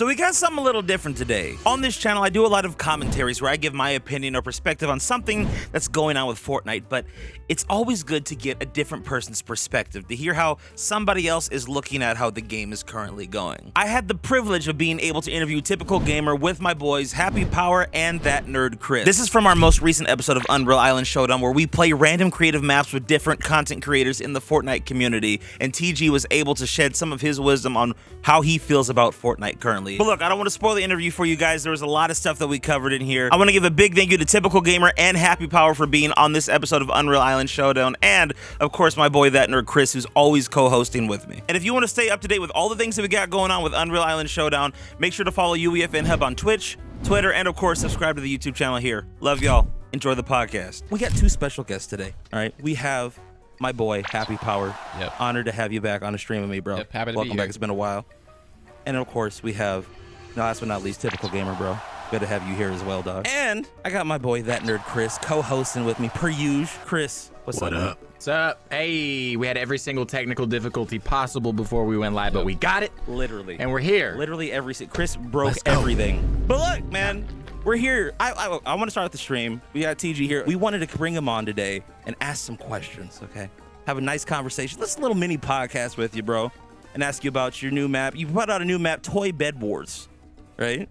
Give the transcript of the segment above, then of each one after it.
So we got something a little different today. On this channel, I do a lot of commentaries where I give my opinion or perspective on something that's going on with Fortnite, but it's always good to get a different person's perspective, to hear how somebody else is looking at how the game is currently going. I had the privilege of being able to interview Typical Gamer with my boys Happy Power and ThatNerdChris. This is from our most recent episode of Unreal Island Showdown, where we play random creative maps with different content creators in the Fortnite community, and TG was able to shed some of his wisdom on how he feels about Fortnite currently. But look, I don't want to spoil the interview for you guys. There was a lot of stuff that we covered in here. I want to give a big thank you to Typical Gamer and Happy Power for being on this episode of Unreal Island Showdown, and of course my boy ThatNerdChris, who's always co-hosting with me. And if you want to stay up to date with all the things that we got going on with Unreal Island Showdown, make sure to follow UEFN Hub on Twitch, Twitter, and of course subscribe to the YouTube channel here. Love y'all. Enjoy the podcast. We got two special guests today. All right, we have my boy Happy Power. Yep. Honored to have you back on the stream with me, bro. Yep, happy to Welcome be back. here. It's been a while. And of course we have, no, last but not least, Typical Gamer, bro. Good to have you here as well, dog. And I got my boy ThatNerdChris co-hosting with me per usual. Chris, what's up? Man? What's up? Hey, we had every single technical difficulty possible before we went live, but we got it. Literally. And we're here. Literally Chris broke everything. But look, man, we're here. I want to start with the stream. We got TG here. We wanted to bring him on today and ask some questions, okay? Have a nice conversation. Let's a little mini podcast with you, bro, and ask you about your new map. You put out a new map, Toy Bedwars, right?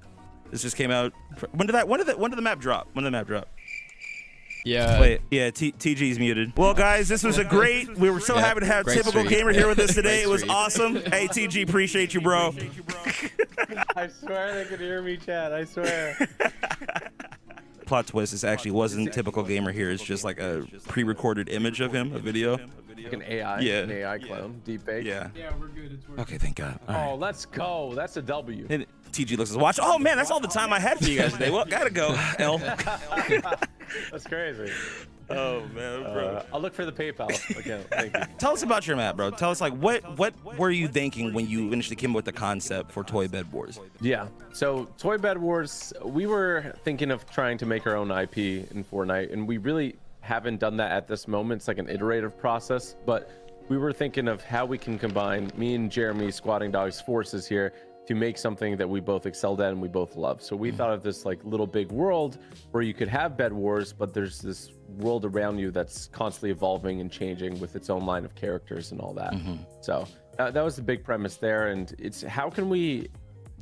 This just came out. When did the map drop? When did the map drop? Yeah. Wait, yeah, TG's muted. Well, guys, this was a great. We were so happy to have Typical Gamer here with us today. It was awesome. Hey, TG, appreciate you, bro. I swear they could hear me, chat. I swear. Plot twist, this actually wasn't Typical Gamer here. It's just like a pre-recorded image of him, a video. Like an AI, an AI clone, deep fake. Yeah. Yeah, we're good. It's working. Okay, thank God. All right. Oh, let's go. That's a W. And TG looks at his watch. Oh man, that's all the time I had for you guys today. Well, gotta go. L. That's crazy. Oh man, bro. I'll look for the PayPal account. Thank you. Tell us about your map, bro. Tell us, like, what were you thinking when you initially came up with the concept for Toy Bedwars? Yeah. So Toy Bedwars, we were thinking of trying to make our own IP in Fortnite, and we really haven't done that at this moment. It's like an iterative process, but we were thinking of how we can combine me and Jeremy Squatting Dogs forces here to make something that we both excelled at and we both love. So we thought of this like little big world where you could have Bed Wars, but there's this world around you that's constantly evolving and changing with its own line of characters and all that. So that was the big premise there, and it's how can we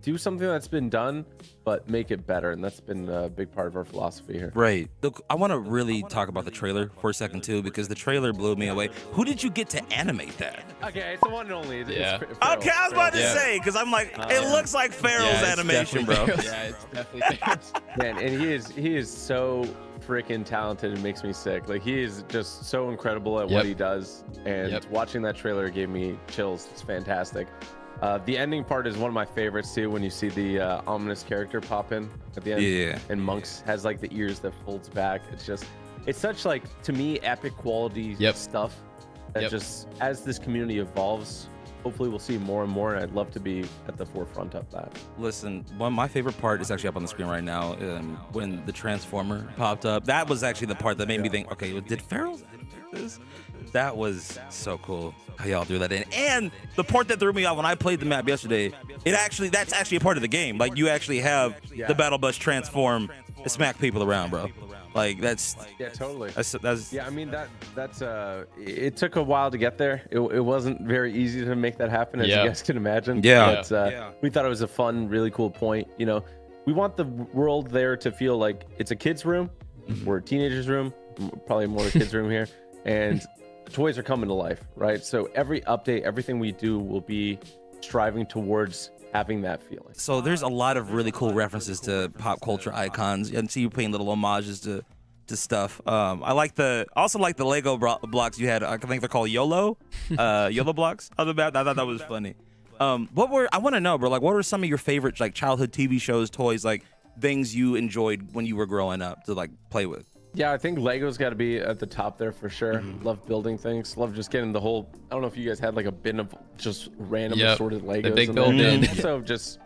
do something that's been done but make it better, and that's been a big part of our philosophy here. Right. Look, I want to really talk about the trailer for a second too, because the trailer blew me away. Who did you get to animate that? Okay, it's the one and only. Yeah. Okay, I was about to say, because I'm like, it looks like Farrell's animation, bro. Yeah, it's definitely Man, and he is so freaking talented. It makes me sick. Like, he is just so incredible at what he does, and watching that trailer gave me chills. It's fantastic. The ending part is one of my favorites too, when you see the ominous character pop in at the end. Yeah. And Monks has like the ears that folds back. It's such like, to me, epic quality stuff that just, as this community evolves, hopefully we'll see more and more, and I'd love to be at the forefront of that. Listen, my favorite part is actually up on the screen right now, when the Transformer popped up. That was actually the part that made me think, okay, did Farrell do this? That was so cool how y'all threw that in. And the part that threw me off when I played the map yesterday, that's actually a part of the game. Like, you actually have the battle bus transform and smack people around, bro. Like, that's totally. That's yeah, I mean, that's it took a while to get there. It wasn't very easy to make that happen, as you guys can imagine. But we thought it was a fun, really cool point. You know, we want the world there to feel like it's a kid's room. We're a teenager's room, probably more a kid's room here, and toys are coming to life, right? So every update, everything we do will be striving towards having that feeling. So there's a lot of really cool references to pop culture icons, and see you paying little homages to stuff. I also like the Lego blocks you had. I think they're called YOLO blocks on the map. I thought that was funny. I want to know, bro, like, what were some of your favorite like childhood TV shows, toys, like things you enjoyed when you were growing up to like play with? Yeah, I think Lego's got to be at the top there for sure. Love building things. Love just getting the whole. I don't know if you guys had like a bin of just random assorted Legos. The big build-in. Also just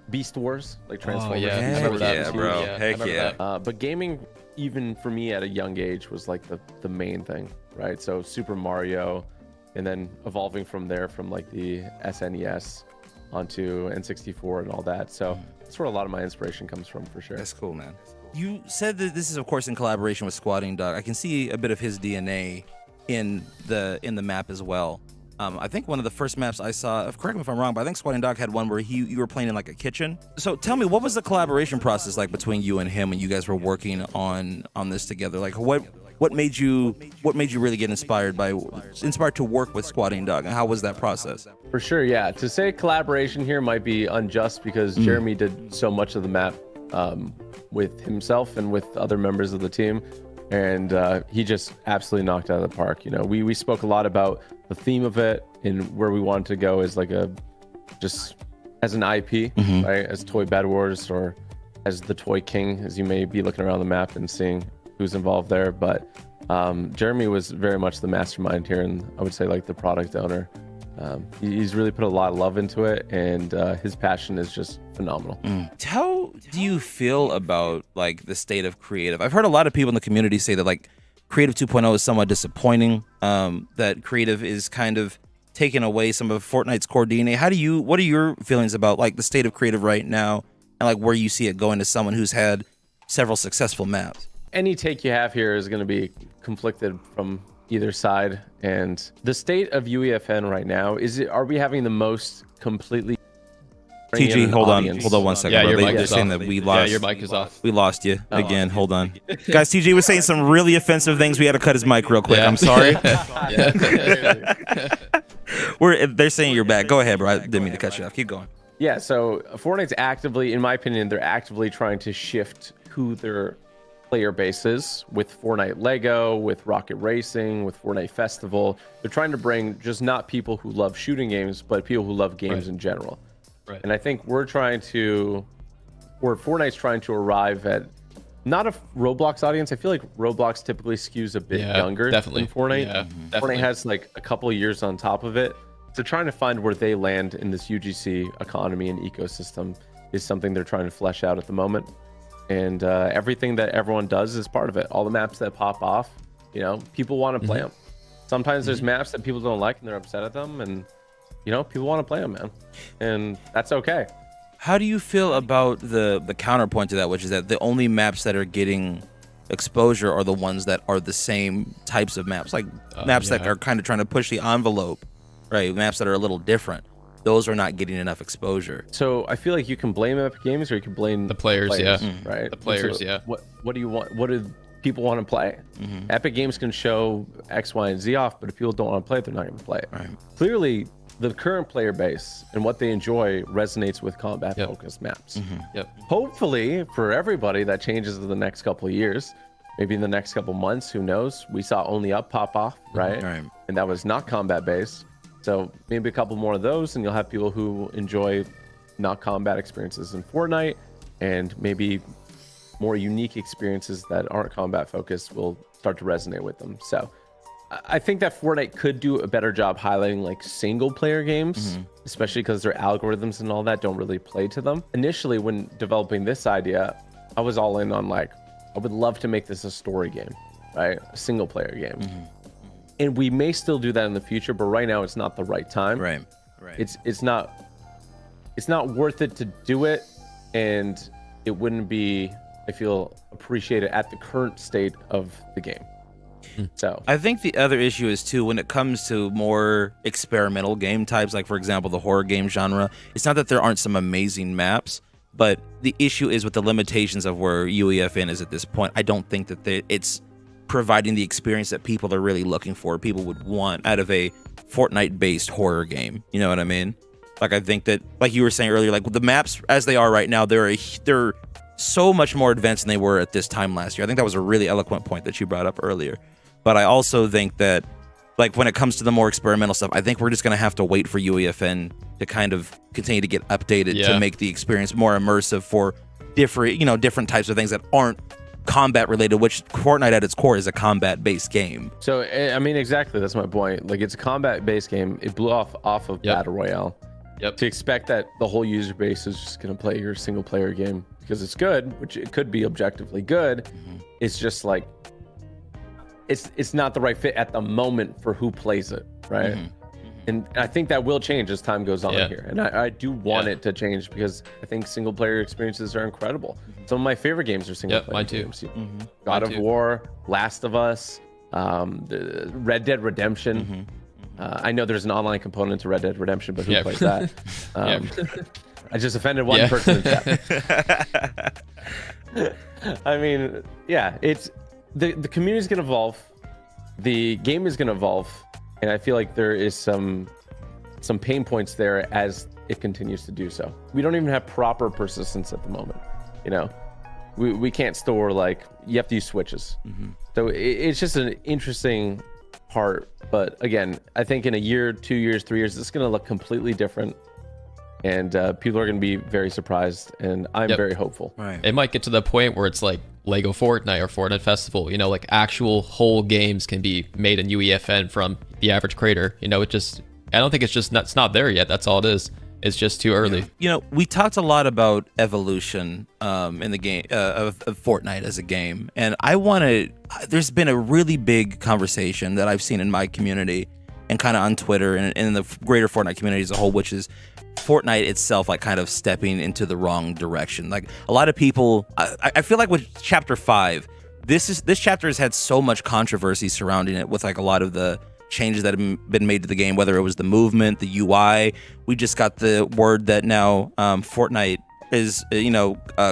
Beast Wars, like Transformers. Heck bro. Heck yeah. But gaming, even for me at a young age, was like the main thing, right? So Super Mario, and then evolving from there from like the SNES onto N64 and all that. So that's where a lot of my inspiration comes from, for sure. That's cool, man. You said that this is, of course, in collaboration with Squatting Dog. I can see a bit of his DNA in the map as well. I think one of the first maps I saw, correct me if I'm wrong, but I think Squatting Dog had one where you were playing in like a kitchen. So tell me, what was the collaboration process like between you and him when you guys were working on this together? Like what made you really get inspired to work with Squatting Dog, and how was that process? For sure, yeah. To say collaboration here might be unjust because Jeremy did so much of the map with himself and with other members of the team. And he just absolutely knocked it out of the park. You know, we spoke a lot about the theme of it and where we wanted to go as just as an IP, right? As Toy Bedwars, or as the Toy King, as you may be looking around the map and seeing who's involved there. But Jeremy was very much the mastermind here, and I would say like the product owner. He's really put a lot of love into it, and his passion is just phenomenal. How do you feel about like the state of creative? I've heard a lot of people in the community say that like Creative 2.0 is somewhat disappointing, that creative is kind of taking away some of Fortnite's core DNA. What are your feelings about like the state of creative right now, and like where you see it going as someone who's had several successful maps? Any take you have here is going to be conflicted from either side, and the state of UEFN right now are we having the most completely TG, hold on 1 second. Yeah, your mic they're is saying off. that we lost. Yeah, your mic is off. We lost you again. Hold on, guys. TG was saying some really offensive things. We had to cut his mic real quick. I'm sorry. They're saying you're back. Go ahead, bro. I didn't mean to cut you off. Keep going. Yeah, so Fortnite's actively, in my opinion, they're actively trying to shift who their player base is with Fortnite Lego, with Rocket Racing, with Fortnite Festival. They're trying to bring just not people who love shooting games, but people who love games in general. Right. And I think Fortnite's trying to arrive at not a Roblox audience. I feel like Roblox typically skews a bit younger than Fortnite. Yeah, Fortnite has like a couple of years on top of it. So trying to find where they land in this UGC economy and ecosystem is something they're trying to flesh out at the moment. And everything that everyone does is part of it. All the maps that pop off, people want to play them. Sometimes there's maps that people don't like and they're upset at them, and people want to play them, man, and that's okay. How do you feel about the counterpoint to that, which is that the only maps that are getting exposure are the ones that are the same types of maps, like maps that are kind of trying to push the envelope, right? Maps that are a little different. Those are not getting enough exposure. So I feel like you can blame Epic Games or you can blame the players, right? The players, What do you want? What do people want to play? Epic Games can show X, Y, and Z off, but if people don't want to play it, they're not going to play it. Right. Clearly, the current player base and what they enjoy resonates with combat-focused maps. Hopefully, for everybody, that changes in the next couple of years. Maybe in the next couple months, who knows? We saw Only Up pop off, right? And that was not combat-based. So maybe a couple more of those, and you'll have people who enjoy not combat experiences in Fortnite, and maybe more unique experiences that aren't combat focused will start to resonate with them. So I think that Fortnite could do a better job highlighting like single player games, especially because their algorithms and all that don't really play to them. Initially, when developing this idea, I was all in on like, I would love to make this a story game, right? A single player game. And we may still do that in the future, but right now it's not the right time. Right. It's not worth it to do it, and it wouldn't be, I feel, appreciated at the current state of the game. So I think the other issue is too, when it comes to more experimental game types, like for example the horror game genre, it's not that there aren't some amazing maps, but the issue is with the limitations of where UEFN is at this point. I don't think that it's providing the experience that people are really looking for, people would want out of a Fortnite-based horror game. You know what I mean? Like, I think that, like you were saying earlier, like the maps as they are right now, they're so much more advanced than they were at this time last year. I think that was a really eloquent point that you brought up earlier. But I also think that, like, when it comes to the more experimental stuff, I think we're just going to have to wait for UEFN to kind of continue to get updated to make the experience more immersive for different types of things that aren't combat related, which Fortnite at its core is a combat based game. So I mean, exactly, that's my point. Like, it's a combat based game. It blew off of Battle Royale. To expect that the whole user base is just going to play your single player game because it's good, which it could be objectively good, it's just like it's not the right fit at the moment for who plays it, right? And I think that will change as time goes on here. And I do want it to change because I think single player experiences are incredible. Some of my favorite games are single player games. God of War, Last of Us, Red Dead Redemption. I know there's an online component to Red Dead Redemption, but who plays that? I just offended one person in chat. I mean, it's the community is going to evolve. The game is going to evolve. And I feel like there is some pain points there as it continues to do so. We don't even have proper persistence at the moment. We can't store, like, you have to use switches. So it's just an interesting part. But again, I think in a year, 2 years, 3 years, it's going to look completely different. And people are going to be very surprised. And I'm very hopeful. Right. It might get to the point where it's like Lego Fortnite or Fortnite Festival, like actual whole games can be made in UEFN from the average creator. I don't think it's not there yet. That's all it is. It's just too early. We talked a lot about evolution in the game of Fortnite as a game. And there's been a really big conversation that I've seen in my community and kind of on Twitter and in the greater Fortnite community as a whole, which is Fortnite itself, like, kind of stepping into the wrong direction. Like, a lot of people, I feel like with Chapter 5, this chapter has had so much controversy surrounding it with, like, a lot of the changes that have been made to the game, whether it was the movement, the UI. We just got the word that now Fortnite is,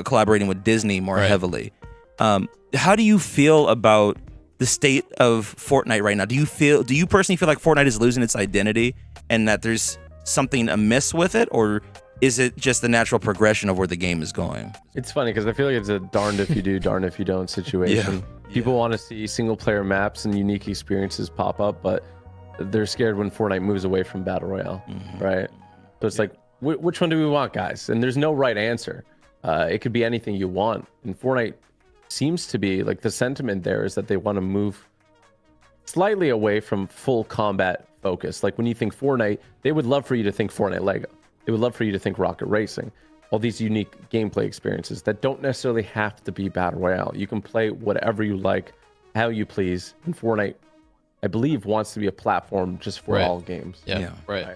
collaborating with Disney more heavily. How do you feel about the state of Fortnite right now? Do you personally feel like Fortnite is losing its identity and that there's something amiss with it, or is it just the natural progression of where the game is going? It's funny because I feel like it's a darned if you do, darned if you don't situation. People want to see single player maps and unique experiences pop up, but they're scared when Fortnite moves away from Battle Royale, right? So it's like, which one do we want, guys? And there's no right answer. It could be anything you want. And Fortnite seems to be, like, the sentiment there is that they want to move slightly away from full combat focus. Like, when you think Fortnite, they would love for you to think Fortnite Lego. They would love for you to think Rocket Racing. All these unique gameplay experiences that don't necessarily have to be Battle Royale. You can play whatever you like, how you please. And Fortnite, I believe, wants to be a platform just for all games. Right.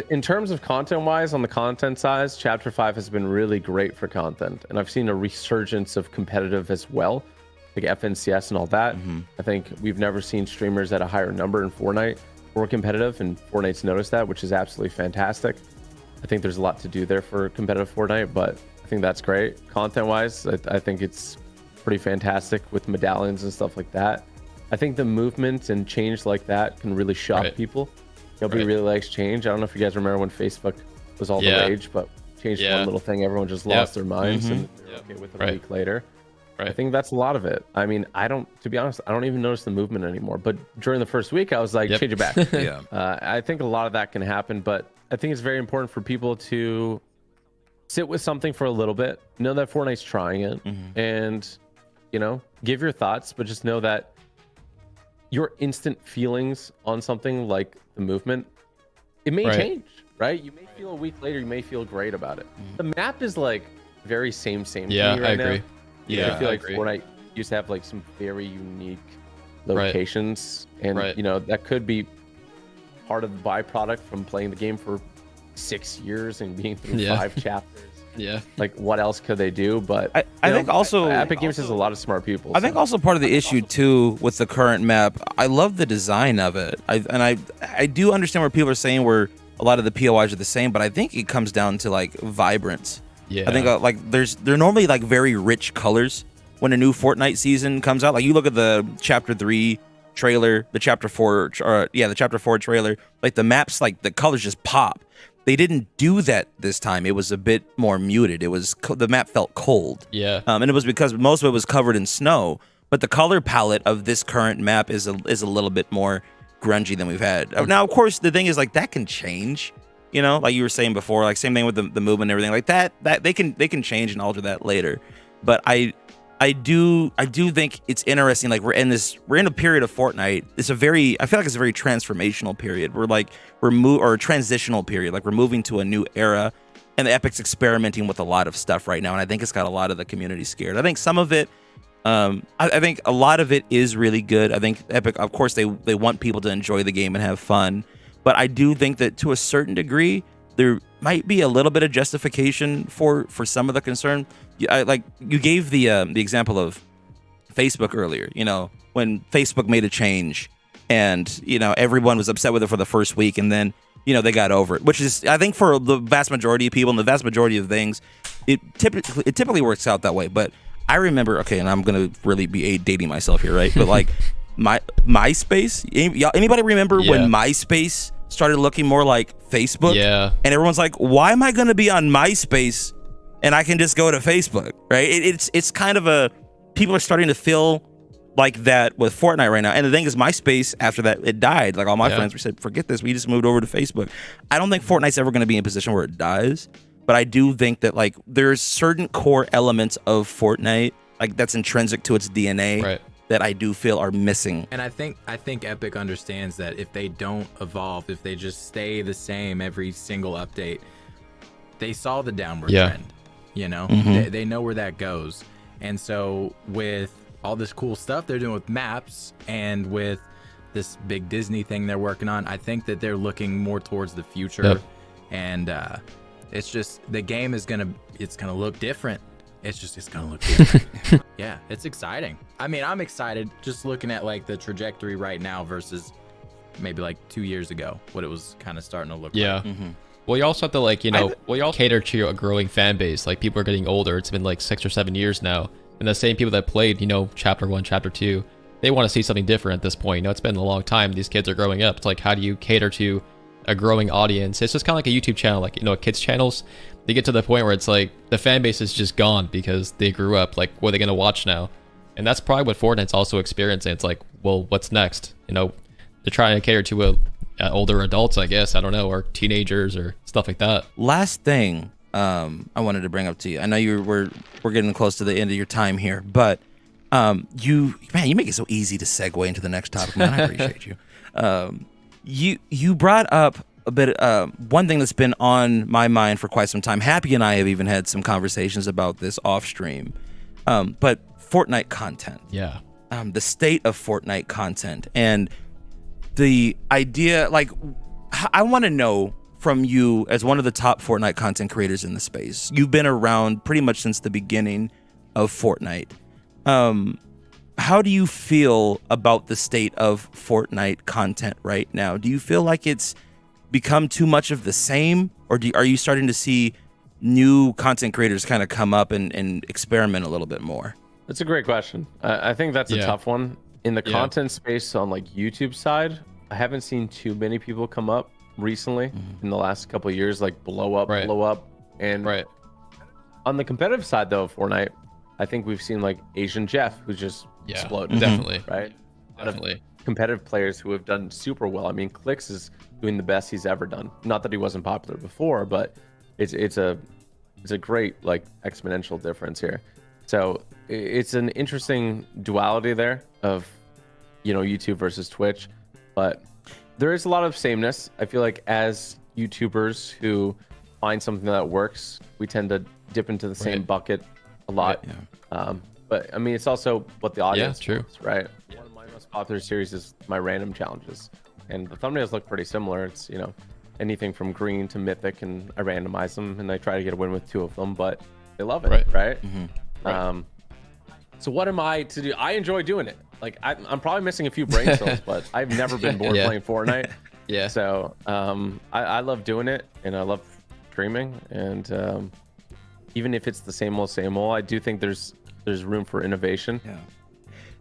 In terms of content-wise, on the content side, Chapter 5 has been really great for content. And I've seen a resurgence of competitive as well, like FNCS and all that. I think we've never seen streamers at a higher number in Fortnite or competitive, and Fortnite's noticed that, which is absolutely fantastic. I think there's a lot to do there for competitive Fortnite, but I think that's great. Content-wise, I think it's pretty fantastic with medallions and stuff like that. I think the movement and change like that can really shock people. Nobody really likes change. I don't know if you guys remember when Facebook was all the rage, but changed one little thing, everyone just lost their minds and they're okay with it a week later. I think that's a lot of it. I mean, to be honest, I don't even notice the movement anymore. But during the first week, I was like, change it back. I think a lot of that can happen, but I think it's very important for people to sit with something for a little bit, know that Fortnite's trying it, and, give your thoughts, but just know that your instant feelings on something like the movement, it may change, right? You may feel a week later, you may feel great about it. The map is, like, very same to me right I agree. Now. I feel like Fortnite used to have, like, some very unique locations, and that could be part of the byproduct from playing the game for 6 years and being through 5 chapters. Like, what else could they do? But I think also Epic Games has a lot of smart people. I think also part of the issue too with the current map, I love the design of it. I do understand where people are saying where a lot of the POIs are the same, but I think it comes down to, like, vibrance. I think they're normally, like, very rich colors when a new Fortnite season comes out. Like, you look at the Chapter 3 trailer, the Chapter 4 the Chapter 4 trailer, like, the maps, like, the colors just pop. They didn't do that this time. It was a bit more muted. It was the map felt cold. And it was because most of it was covered in snow. But the color palette of this current map is a little bit more grungy than we've had. Now, of course, the thing is, like, that can change. Like you were saying before, like, same thing with the movement and everything like that. That they can change and alter that later. But I do think it's interesting. Like, we're in a period of Fortnite. I feel like it's a very transformational period. We're a transitional period. Like, we're moving to a new era, and the Epic's experimenting with a lot of stuff right now. And I think it's got a lot of the community scared. I think some of it, I think a lot of it is really good. I think Epic, of course, they want people to enjoy the game and have fun. but I do think that to a certain degree, there might be a little bit of justification for some of the concern. Like you gave the example of Facebook earlier, when Facebook made a change and, everyone was upset with it for the first week and then, they got over it, which is, I think for the vast majority of people and the vast majority of things, it typically works out that way. But I remember, okay, and I'm going to really be dating myself here, right? But like MySpace, anybody remember when MySpace started looking more like Facebook? Yeah. And everyone's like, why am I going to be on MySpace and I can just go to Facebook, right? It's kind of people are starting to feel like that with Fortnite right now. And the thing is, MySpace, after that, it died. Like all my friends said, forget this. We just moved over to Facebook. I don't think Fortnite's ever going to be in a position where it dies. But I do think that like there's certain core elements of Fortnite, like that's intrinsic to its DNA, that I do feel are missing. And I think Epic understands that if they don't evolve, if they just stay the same every single update, they saw the downward trend. They know where that goes. And so with all this cool stuff they're doing with maps and with this big Disney thing they're working on, I think that they're looking more towards the future. And it's just the game is gonna look different. It's gonna look different. Yeah, it's exciting. I mean, I'm excited just looking at like the trajectory right now versus maybe like 2 years ago, what it was kind of starting to look like. Well, you also have to you all cater to a growing fan base. Like people are getting older. It's been like 6 or 7 years now. And the same people that played, Chapter 1, Chapter 2, they want to see something different at this point. It's been a long time. These kids are growing up. It's like, how do you cater to a growing audience? It's just kind of like a YouTube channel, like, kids channels. They get to the point where it's like the fan base is just gone because they grew up. Like, what are they going to watch now? And that's probably what Fortnite's also experiencing. It's like, well, what's next? They're trying to cater to older adults, I guess. I don't know, or teenagers or stuff like that. Last thing I wanted to bring up to you. I know we're getting close to the end of your time here, but you make it so easy to segue into the next topic, man. I appreciate you. You brought up a bit one thing that's been on my mind for quite some time. Happy and I have even had some conversations about this off stream. But Fortnite content. Yeah. The state of Fortnite content and the idea, like, I want to know from you as one of the top Fortnite content creators in the space. You've been around pretty much since the beginning of Fortnite. How do you feel about the state of Fortnite content right now? Do you feel like it's become too much of the same, or are you starting to see new content creators kind of come up and experiment a little bit more? That's a great question. I think that's a tough one. In the content space on like YouTube side, I haven't seen too many people come up recently in the last couple of years, like blow up. And on the competitive side though of Fortnite, I think we've seen like Asian Jeff, who's just exploded. Definitely. Right? Definitely. Competitive players who have done super well. I mean, Clix is doing the best he's ever done. Not that he wasn't popular before, but it's a great like exponential difference here. So it's an interesting duality there of, YouTube versus Twitch, but there is a lot of sameness. I feel like as YouTubers who find something that works, we tend to dip into the same bucket a lot. But I mean, it's also what the audience wants, right? One of my most popular series is my random challenges, and the thumbnails look pretty similar. It's anything from green to mythic, and I randomize them, and I try to get a win with 2 of them, but they love it, right? So what am I to do? I enjoy doing it. Like I'm probably missing a few brain cells, but I've never been bored playing Fortnite. So I love doing it, and I love streaming, and even if it's the same old, I do think there's room for innovation.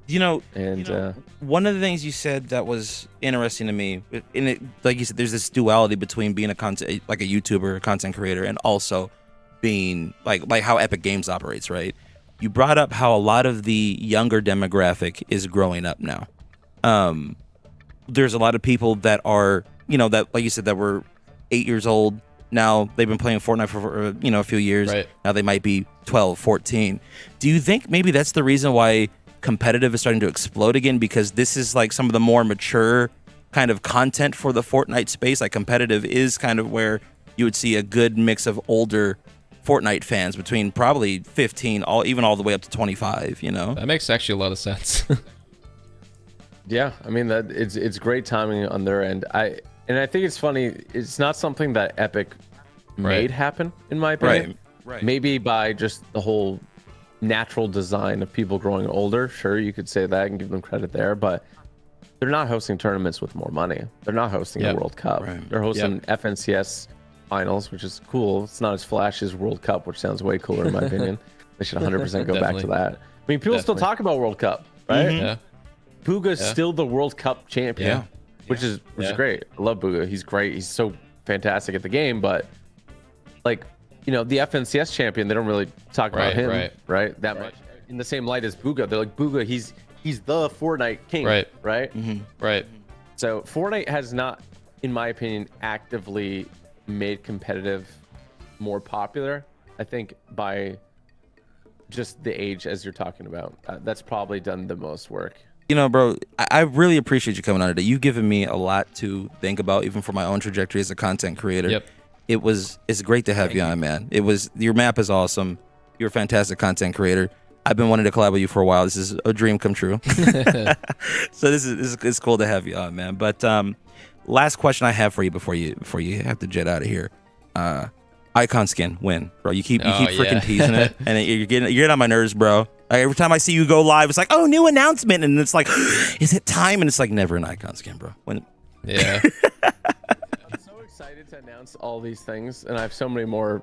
One of the things you said that was interesting to me, in it, like you said, there's this duality between being a YouTuber, a content creator, and also being like how Epic Games operates, right? You brought up how a lot of the younger demographic is growing up now. There's a lot of people that are, that, like you said, that were 8 years old. Now they've been playing Fortnite for, a few years. Right. Now they might be 12, 14. Do you think maybe that's the reason why competitive is starting to explode again? Because this is like some of the more mature kind of content for the Fortnite space. Like competitive is kind of where you would see a good mix of older Fortnite fans between probably 15, even all the way up to 25, That makes actually a lot of sense. Yeah, I mean that it's great timing on their end. And And I think it's funny. It's not something that Epic made happen, in my opinion. Right. Maybe by just the whole natural design of people growing older. Sure, you could say that and give them credit there, but they're not hosting tournaments with more money. They're not hosting a World Cup. Right. They're hosting FNCS finals, which is cool. It's not as flashy as World Cup, which sounds way cooler in my opinion. They should 100% go back to that. I mean, people still talk about World Cup, right? Yeah. Booga's still the World Cup champion, which is great. I love Booga. He's great. He's so fantastic at the game, but like, you know, the FNCS champion, they don't really talk about him, right? That much in the same light as Booga. They're like, Booga, he's the Fortnite king, right? Right. So Fortnite has not, in my opinion, actively made competitive more popular. I think by just the age, as you're talking about, that's probably done the most work. You know, bro, I really appreciate you coming on today. You've given me a lot to think about, even for my own trajectory as a content creator. Yep. It's great to have you on, man. Your map is awesome. You're a fantastic content creator. I've been wanting to collab with you for a while. This is a dream come true. So it's cool to have you on, man. But last question I have for you before you have to jet out of here. Icon skin win, bro. You keep freaking teasing it, and you're getting on my nerves, bro. Like, every time I see you go live, it's like, oh, new announcement, and it's like, is it time? And it's like, never an icon skin, bro. Yeah. I'm so excited to announce all these things, and I have so many more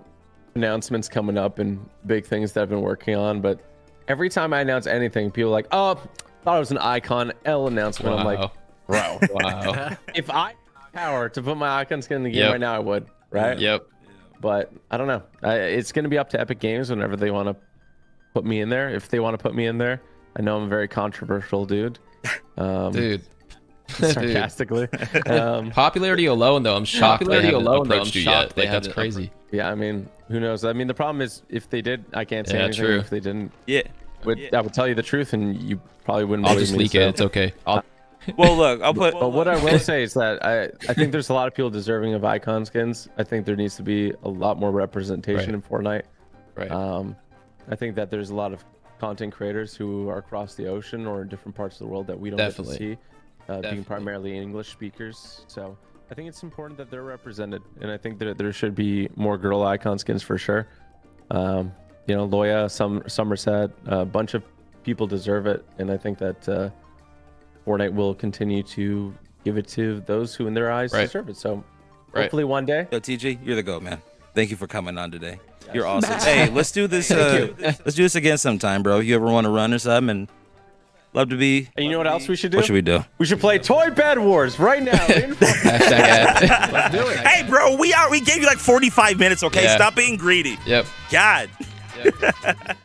announcements coming up and big things that I've been working on. But every time I announce anything, people are like, oh, thought it was an Icon L announcement. Wow. I'm like, bro, Wow. if I had power to put my icon skin in the game right now, I would, right? Yep. But I don't know. It's going to be up to Epic Games whenever they want to put me in there. If they want to put me in there, I know I'm a very controversial dude. Dude. Sarcastically. Popularity alone, though, I'm shocked they haven't approached you yet. Like, that's crazy. Yeah, I mean, who knows? I mean, the problem is if they did, I can't say anything. True. If they didn't, I would tell you the truth, and you probably wouldn't I'll believe just me. leak it. It's okay. Well, look, I'll put. But what I will say is that I think there's a lot of people deserving of icon skins. I think there needs to be a lot more representation in Fortnite. Right. I think that there's a lot of content creators who are across the ocean or in different parts of the world that we don't get to see, being primarily English speakers. So I think it's important that they're represented, and I think that there should be more girl icon skins for sure. You know, Loya, Somerset, a bunch of people deserve it, and I think that Fortnite will continue to give it to those who in their eyes deserve it. So hopefully one day. Yo, TG, you're the GOAT, man. Thank you for coming on today. You're awesome. Hey, let's do this. Let's do this again sometime, bro. You ever want to run or something? And love to be. And you know what else we should do? What should we do? We should play Toy Bedwars right now. Let's do it. Hey, bro, we gave you like 45 minutes, okay? Yeah. Stop being greedy. Yep. God. Yep.